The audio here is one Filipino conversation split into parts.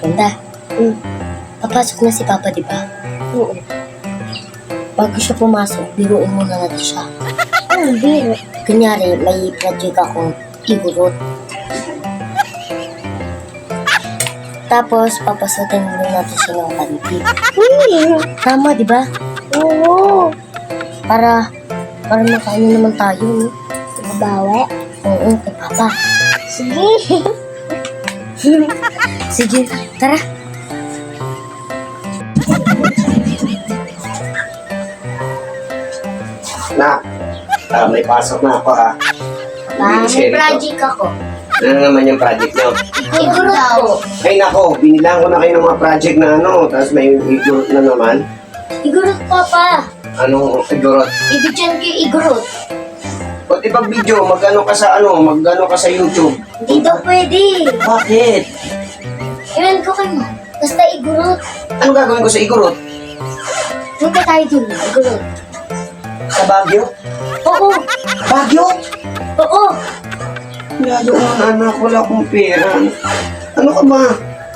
Ganda. Papasok na si Papa, di ba? Oo. Bago siya pumasok, biruin muna natin siya. Anong biro? Kunyari, may project akong igurot. Tapos, papasokin muna natin siya ng pantig. Tama, di ba? Oo. Para makaano naman tayo, no? Mabawi. Oo, kay Papa. Sige. Sige, tara. May pasok na ako ha. May project ako. Ano naman yung project nyo? Igurot ko. Ay nako, binilang ko na kayo ng mga project na ano, tapos may igurot na naman. Igurot, Papa. Anong igurot? Ibigyan ko yung igurot. Pati pag video, mag-ano ka sa YouTube. Hindi daw pwede. Bakit? Iwan ko kayo. Basta igurot. Anong gagawin ko sa igurot? Punta tayo dun, igurot. Sa Baguio? Oo, Baguio? oo. Lalo nga anak, wala akong pera. Ano ka ba?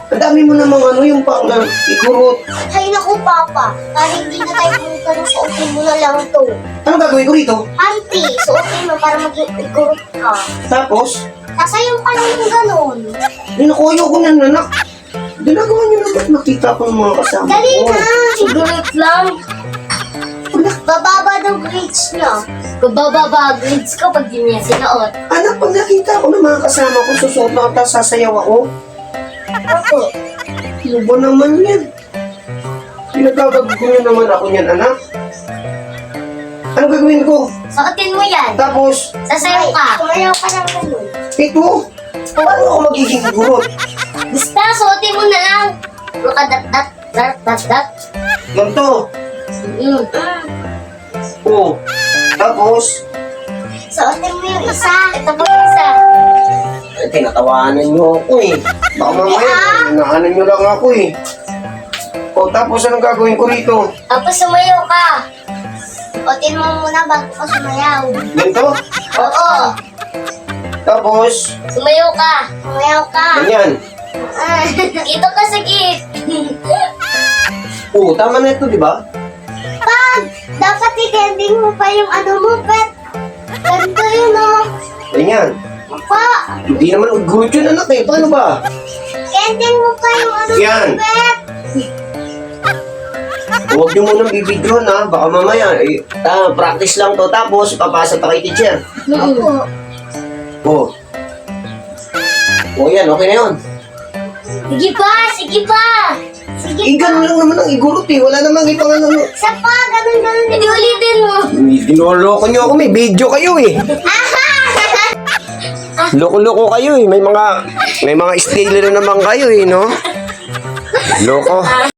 Ang dami mo namang ano yung pang igurot. Ay, naku, Papa. Para hindi na tayo pumunta ng suotin mo na lang to. Anong gagawin ko rito? Auntie, suotin mo para maging igurot ka. Tapos, Sasayaw ka lang yung ganon. ayoko ko na anak. Ginagawa niyo na ba't nakita ko ng mga kasama Dali ko? na. Igurot lang. Bababa daw grades niya. Bababa grades ko pag di niya sinuot. Anak, pag nakita ko ng mga kasama ko, susuot na ako, sasayaw ako. Opo. Ano ba naman yan? Pinagagagawin niyo naman ako niyan, anak. Anong gagawin ko? Suotin mo yan. Tapos, Sasayaw ka. Sumayaw ka lang ganon. ito, paano ako magiging gurot? Basta, suotin mo na lang. Makadat-dat. Ganito. Mm. Oo. Tapos, Suotin mo yung isa. Ito pa yung isa. ay, tinatawanan niyo ako eh. Baka mamaya, naanan niyo lang ako eh. O, tapos anong gagawin ko rito? Tapos sumayaw ka. Suotin mo muna bago ka sumayaw. Ganito. Oo. Tapos, Sumayaw ka. Sumayaw ka. ganyan. Dito ka sa git. Oo, tama na ito, di ba? Dapat i-ending mo pa yung ano mo, pet. Ganito yun, oh. Ganyan. Pa, Hindi naman gurot yun, anak eh. Paano ba? ending mo pa yung ano Yan. mo, pet. Huwag niyo munang bibidyohan ha. Baka mamaya, practice lang to. Tapos, papasa pa kay teacher. Opo. Oo. O yan, okay na yun. Sige pa, sige pa. Sige, Ganun lang naman ang igurot eh. Wala namang ibang ano. isa pa, ganun. Hindi ulitin mo. Ginuloko niyo ako. May video kayo eh. Loko-loko kayo eh. May mga stealer na naman kayo eh, no? Loko.